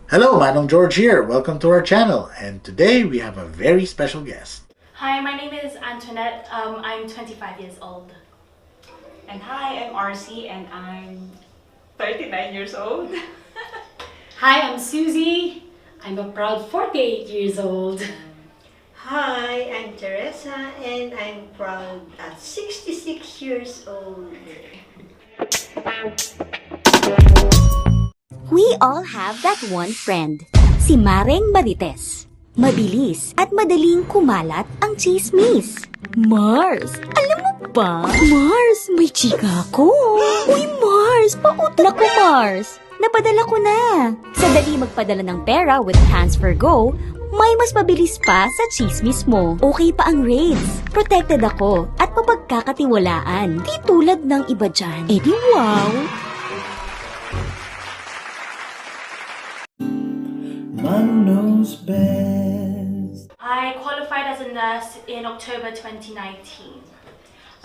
Hello, Manong George here. Welcome to our channel. And today we have a very special guest. Hi, my name is Antoinette. I'm 25 years old. And hi, I'm RC and I'm 39 years old. Hi, I'm Susie. I'm a proud 48 years old. Hi, I'm Teresa and I'm proud at 66 years old. We all have that one friend, si Mareng Marites. Mabilis at madaling kumalat ang chismis. Mars, alam mo ba? Mars, may chika ko. Uy, Mars, pautang ko, Mars. Napadala ko na. Sa dali magpadala ng pera with TransferGo, may mas mabilis pa sa chismis mo. Okay pa ang rates. Protected ako at mapagkakatiwalaan. Di tulad ng iba dyan. Eh di wow! Manong knows best. I qualified as a nurse in October 2019.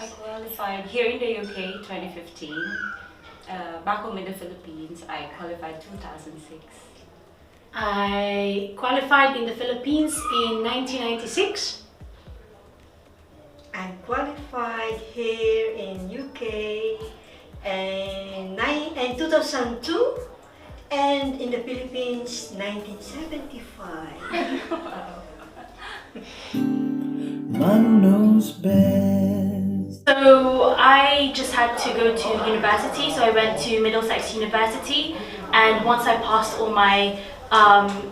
I qualified here in the UK 2015. Back home in the Philippines, I qualified 2006. I qualified in the Philippines in 1996. I'm qualified here in UK in 2002 and in the Philippines 1975. Manong knows best. So I just had to go to university, so I went to Middlesex University, and once I passed all my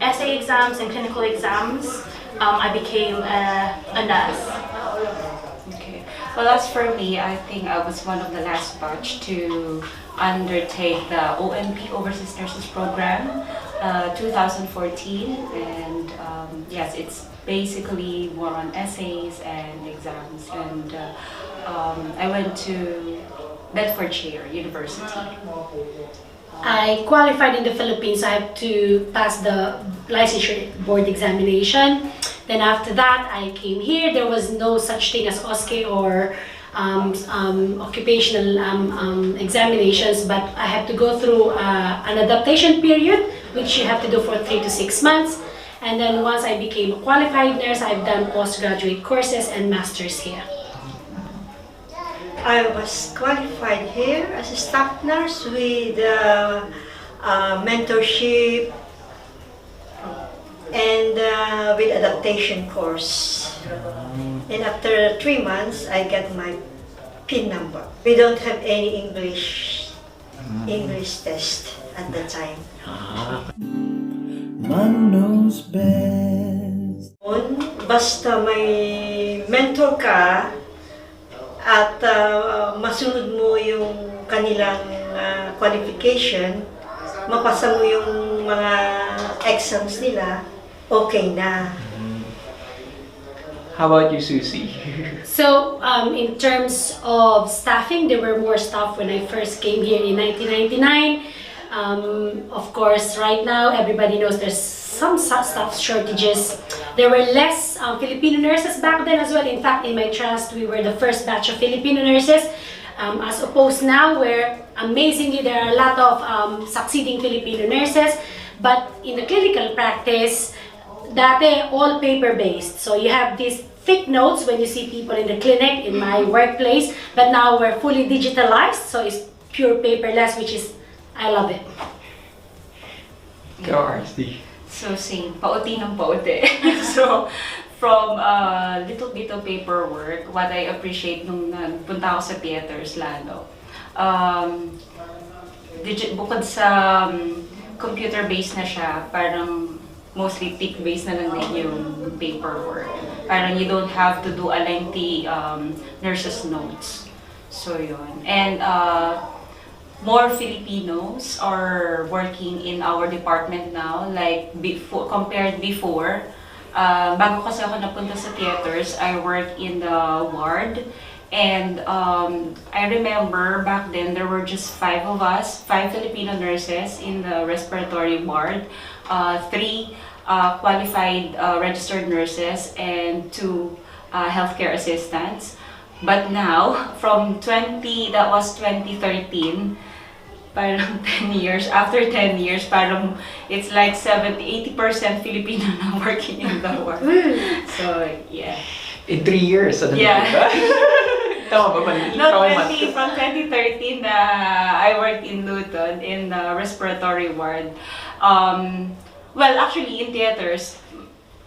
essay exams and clinical exams, I became a nurse. Okay. Well, as for me, I think I was one of the last batch to undertake the ONP Overseas Nurses Program, 2014, and yes, it's basically more on essays and exams, and I went to Bedfordshire University. I qualified in the Philippines. I had to pass the licensure board examination. Then after that, I came here. There was no such thing as OSCE or occupational examinations, but I had to go through an adaptation period, which you have to do for 3 to 6 months. And then once I became a qualified nurse, I've done postgraduate courses and masters here. I was qualified here as a staff nurse with mentorship and with adaptation course. And after 3 months, I got my PIN number. We don't have any English test at the time. Manong knows best. Basta may mentor ka at masunod mo yung kanilang qualification, mapasa mo yung mga exams nila, okay na. How about you, Susie? So, in terms of staffing, there were more staff when I first came here in 1999. Of course, right now, everybody knows there's some staff shortages. There were less Filipino nurses back then as well. In fact, in my trust, we were the first batch of Filipino nurses. As opposed now, where amazingly there are a lot of succeeding Filipino nurses. But in the clinical practice, dati all paper-based. So you have these thick notes when you see people in the clinic, in my workplace. But now we're fully digitalized, so it's pure paperless, which is, I love it. Go, RC. So same, pauti ng pauti. So from little bit of paperwork, what I appreciate nung nagpunta ako sa theaters lalo, bukod sa computer-based na siya, parang mostly tick-based na lang din yung paperwork. Parang you don't have to do a lengthy nurse's notes. So yun. And more Filipinos are working in our department now, like before, compared before. Bago kasi ako napunta sa theaters, I work in the ward. And I remember back then there were just 5 of us, 5 Filipino nurses in the respiratory ward, 3 qualified registered nurses, and 2 healthcare assistants. But now, from 2013, parang 10 years. After 10 years, parang it's like 70-80% Filipino na working in the work. So, yeah. In 3 years, ano Yeah. ba? Tama ba? Mali? No, Tama, 20, from 2013, I worked in Luton in the respiratory ward. Well, actually, in theaters,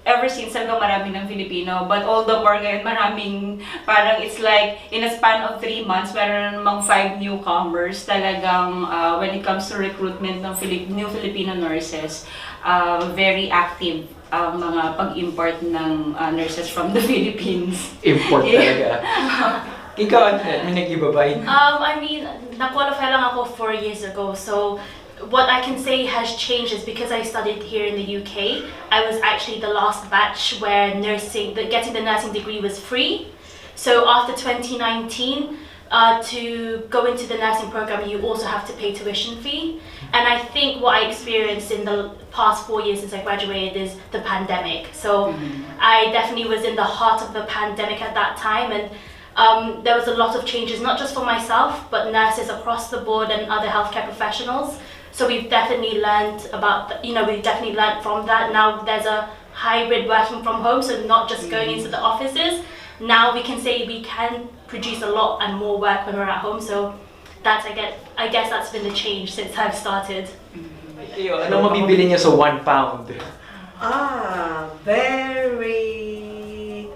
ever since talagang marami ng Filipino, but all the more ngayon maraming, parang it's like in a span of 3 months, meron namang 5 newcomers talagang when it comes to recruitment ng new Filipino nurses, very active ang mga pag-import ng nurses from the Philippines. Import talaga. Ikaw, may nag-iba ba? I mean, na-qualify lang ako 4 years ago, so what I can say has changed is because I studied here in the UK, I was actually the last batch where getting the nursing degree was free. So after 2019, to go into the nursing program, you also have to pay tuition fee. And I think what I experienced in the past 4 years since I graduated is the pandemic. So I definitely was in the heart of the pandemic at that time, and there was a lot of changes, not just for myself, but nurses across the board and other healthcare professionals. So we've definitely learned we've definitely learned from that. Now there's a hybrid working from home, so not just going into the offices. Now we can say we can produce a lot and more work when we're at home. So I guess that's been the change since I've started. Iyo, anong mabibili niya sa 1 pound? Very,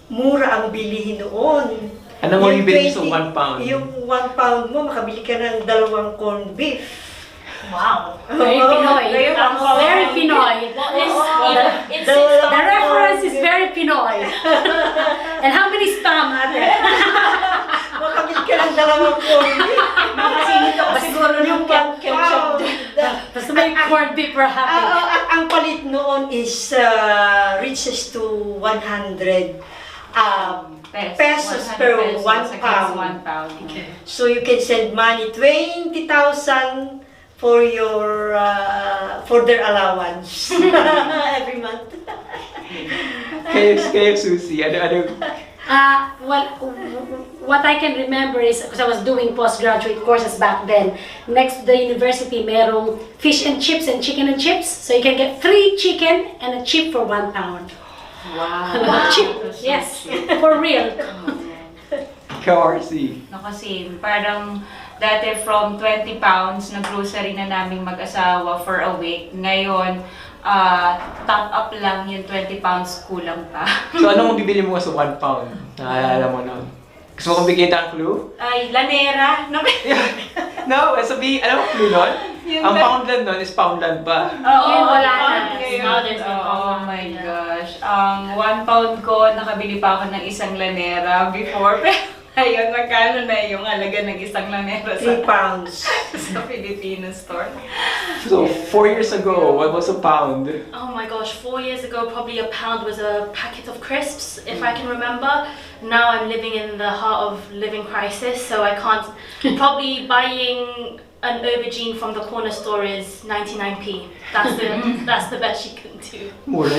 mura ang bilihin noon. Anong mabibili niya sa 1 pound? Yung 1 pound mo, makabili ka ng 2 corned beef. Wow. Very Pinoy. Very Pinoy. The reference is very Pinoy. And how many spam are there? Makabili ka ng 2 corned beef. Siguro yung ketchup. Basta may corned beef, we're happy. Ang palit noon is reaches to 100 pesos per 1 pound. 1 pound. Okay. So you can send money 20,000 for for their allowance every month. Kayo Susie, ano? Well, what I can remember is, because I was doing postgraduate courses back then, next to the university, merong fish and chips and chicken and chips. So you can get free chicken and a chip for 1 pound. Wow. Chip, yes, for real. Ikaw, RC. No, kasi parang dati from 20 pounds na grocery na naming mag-asawa for a week. Ngayon, top up lang yung 20 pounds, kulang pa. So, anong mabibili mo sa 1 pound? Naalala mo nun? Gusto mo kong bigyan ang clue? Ay, lanera. No, No, alam mo clue nun? Ang poundland nun is poundland pa. Wala na. Oh my gosh. Ang 1 pound ko, nakabili pa ako ng isang lanera before. Ayun, magkano na yung halaga ng isang lanera 3 pounds. sa Filipino store. So, 4 years ago, what was a pound? Oh my gosh, 4 years ago, probably a pound was a packet of crisps, if I can remember. Now I'm living in the heart of living crisis, so I can't. Probably buying an aubergine from the corner store is 99p. That's the best you can do. Mura